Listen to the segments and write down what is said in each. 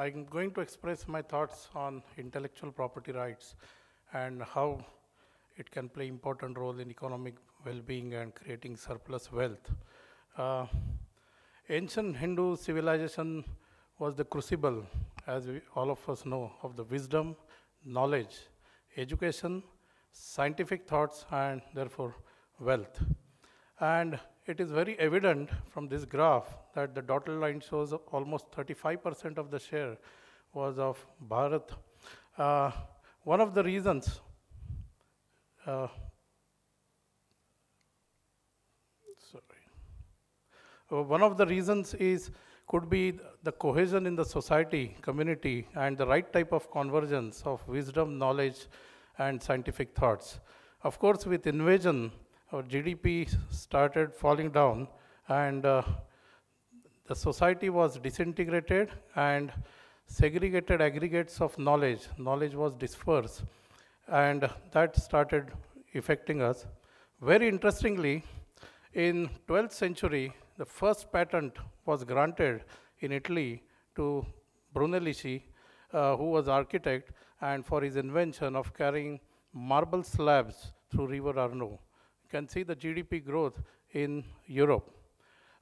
I'm going to express my thoughts on intellectual property rights and how it can play important role in economic well-being and creating surplus wealth. Uh, Ancient Hindu civilization was the crucible, as all of us know, of the wisdom, knowledge, education, scientific thoughts, and therefore wealth. And it is very evident from this graph that the dotted line shows almost 35% of the share was of Bharat. Uh, One of the reasons, uh, sorry, one of the reasons is could be the cohesion in the society, community, and the right type of convergence of wisdom, knowledge, and scientific thoughts. Of course, with invasion, our GDP started falling down, and the society was disintegrated, and segregated aggregates of knowledge was dispersed, and that started affecting us. Very interestingly, in 12th century, the first patent was granted in Italy to Brunelleschi, who was architect, and for his invention of carrying marble slabs through River Arno. You can see the GDP growth in Europe.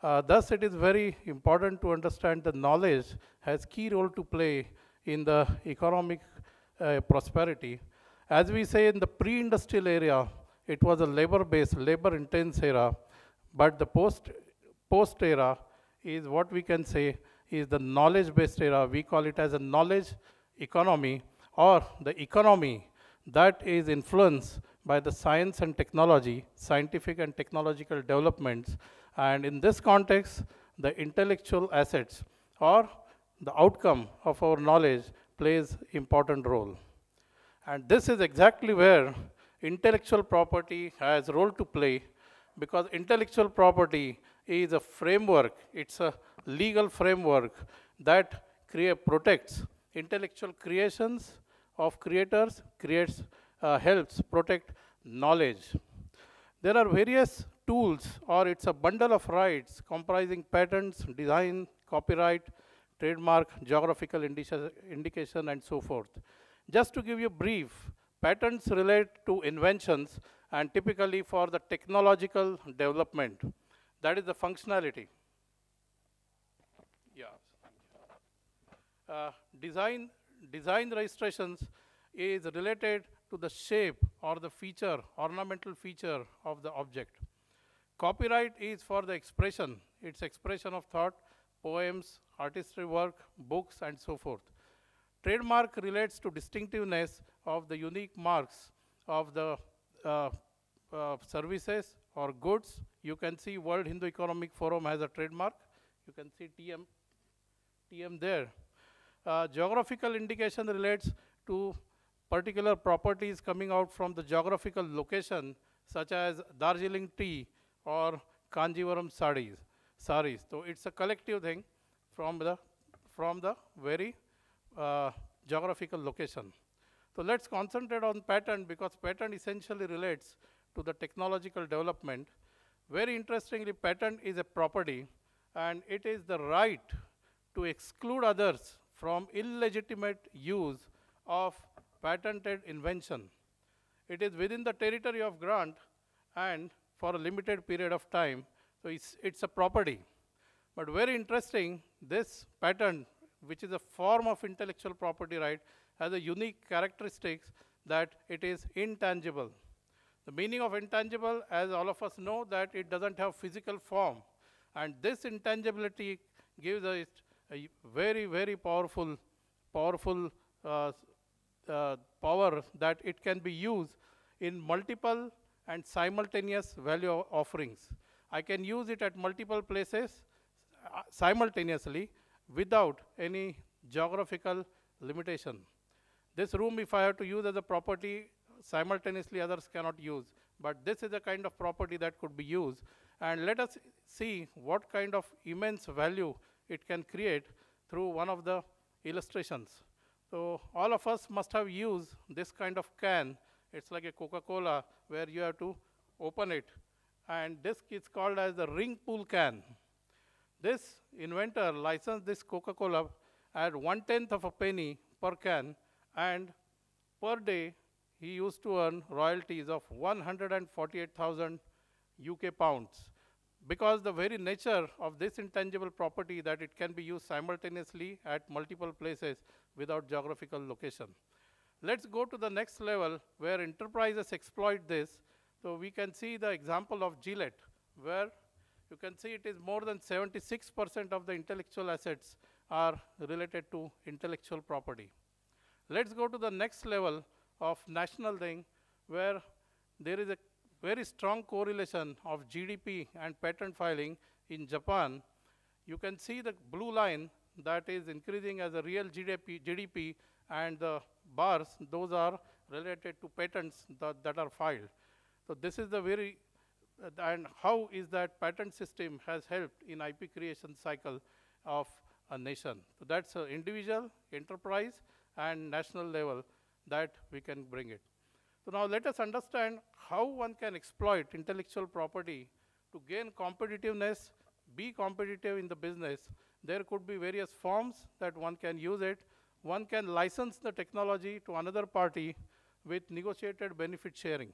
Thus, it is very important to understand that knowledge has key role to play in the economic prosperity. As we say in the pre-industrial era, it was a labor-based, labor-intense era, but the post era is what we can say is the knowledge-based era. We call it as a knowledge economy, or the economy that is influenced by the science and technology, scientific and technological developments. And in this context, the intellectual assets or the outcome of our knowledge plays important role. And this is exactly where intellectual property has a role to play, because intellectual property is a framework, it's a legal framework that protects intellectual creations of creators, helps protect knowledge. There are various tools, or it's a bundle of rights comprising patents, design, copyright, trademark, geographical indication, and so forth. Just to give you a brief, patents relate to inventions and typically for the technological development. That is the functionality. Yeah. Design registrations is related to the shape or the feature, ornamental feature of the object. Copyright is for the expression. It's expression of thought, poems, artistry work, books, and so forth. Trademark relates to distinctiveness of the unique marks of the services or goods. You can see World Hindu Economic Forum has a trademark. You can see TM there. Geographical indication relates to particular properties coming out from the geographical location, such as Darjeeling tea or Kanjivaram saris. So it's a collective thing from the very geographical location. So let's concentrate on patent, because patent essentially relates to the technological development. Very interestingly, patent is a property, and it is the right to exclude others from illegitimate use of patented invention. It is within the territory of grant and for a limited period of time, so it's a property. But very interesting, this patent, which is a form of intellectual property right, has a unique characteristics that it is intangible. The meaning of intangible, as all of us know, that it doesn't have physical form. And this intangibility gives us a very, very powerful power that it can be used in multiple and simultaneous value offerings. I can use it at multiple places simultaneously without any geographical limitation. This room, if I have to use as a property, simultaneously others cannot use. But this is a kind of property that could be used. And let us see what kind of immense value it can create through one of the illustrations. So all of us must have used this kind of can. It's like a Coca-Cola where you have to open it. And this is called as the ring pull can. This inventor licensed this Coca-Cola at 1/10 of a penny per can, and per day he used to earn royalties of 148,000 UK pounds. Because the very nature of this intangible property that it can be used simultaneously at multiple places without geographical location. Let's go to the next level where enterprises exploit this. So we can see the example of Gillette, where you can see it is more than 76% of the intellectual assets are related to intellectual property. Let's go to the next level of national thing, where there is a very strong correlation of GDP and patent filing in Japan. You can see the blue line that is increasing as a real GDP, and the bars, those are related to patents that are filed. So this is the very, and how is that patent system has helped in IP creation cycle of a nation. So that's an individual, enterprise, and national level that we can bring it. So now let us understand how one can exploit intellectual property to gain competitiveness, be competitive in the business. There could be various forms that one can use it. One can license the technology to another party with negotiated benefit sharing.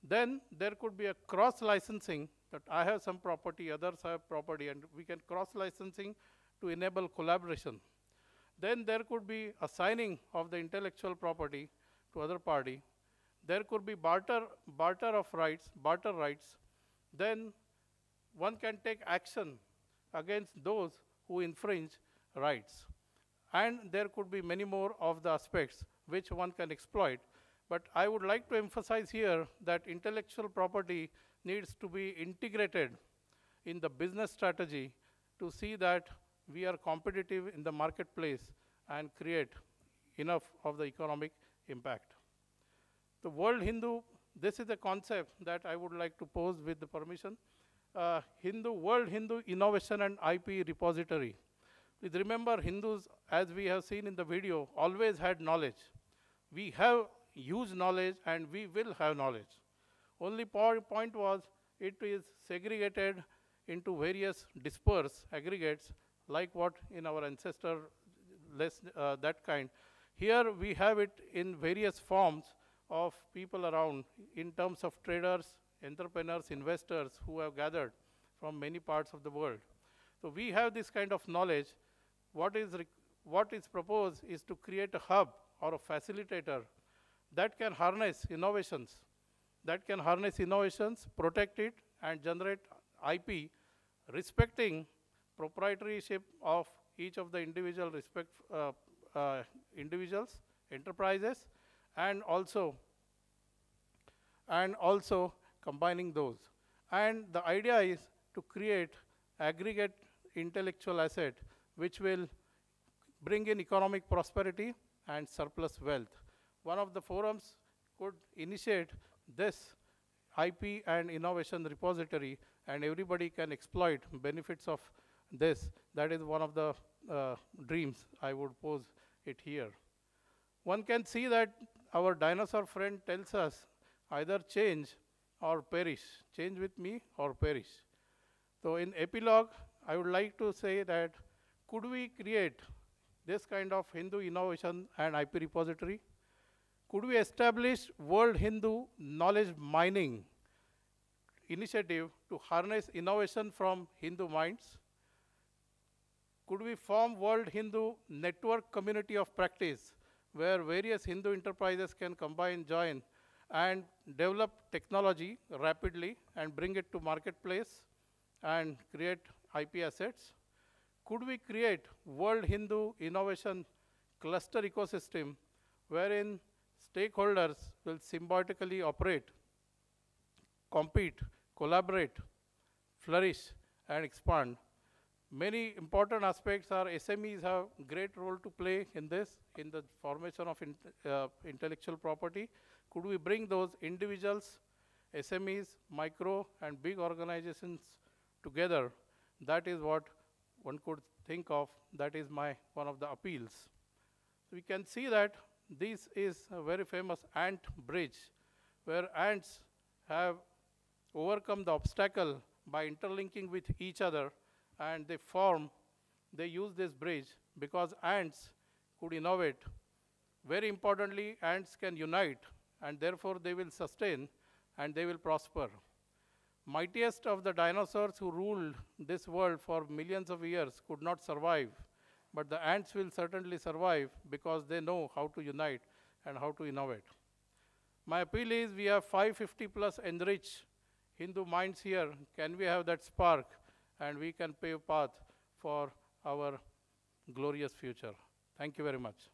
Then there could be a cross-licensing, that I have some property, others have property, and we can cross-licensing to enable collaboration. Then there could be assigning of the intellectual property to other party. There could be barter rights. Then one can take action against those who infringe rights. And there could be many more of the aspects which one can exploit. But I would like to emphasize here that intellectual property needs to be integrated in the business strategy to see that we are competitive in the marketplace and create enough of the economic impact. The World Hindu, this is a concept that I would like to pose with the permission. World Hindu Innovation and IP Repository. Please remember, Hindus, as we have seen in the video, always had knowledge. We have huge knowledge and we will have knowledge. Only point was it is segregated into various dispersed aggregates like what in our ancestor, that kind. Here we have it in various forms of people around in terms of traders, entrepreneurs, investors who have gathered from many parts of the world. So we have this kind of knowledge. What is proposed is to create a hub or a facilitator that can harness innovations, protect it, and generate IP, respecting proprietorship of each of the individual individuals, enterprises, and also combining those. And the idea is to create aggregate intellectual asset which will bring in economic prosperity and surplus wealth. One of the forums could initiate this IP and innovation repository, and everybody can exploit benefits of this. That is one of the dreams I would pose it here. One can see that our dinosaur friend tells us either change or perish. Change with me or perish. So in epilogue, I would like to say that could we create this kind of Hindu innovation and IP repository? Could we establish World Hindu Knowledge Mining initiative to harness innovation from Hindu minds? Could we form World Hindu Network Community of Practice, where various Hindu enterprises can combine, join, and develop technology rapidly and bring it to marketplace and create IP assets? Could we create World Hindu Innovation Cluster Ecosystem, wherein stakeholders will symbiotically operate, compete, collaborate, flourish, and expand? Many important aspects are SMEs have great role to play in this, in the formation of intellectual property. Could we bring those individuals, SMEs, micro and big organizations together? That is what one could think of. That is one of the appeals. We can see that this is a very famous ant bridge, where ants have overcome the obstacle by interlinking with each other, and they use this bridge because ants could innovate. Very importantly, ants can unite, and therefore they will sustain and they will prosper. Mightiest of the dinosaurs who ruled this world for millions of years could not survive, but the ants will certainly survive because they know how to unite and how to innovate. My appeal is we have 550 plus enriched Hindu minds here. Can we have that spark and we can pave path for our glorious future? Thank you very much.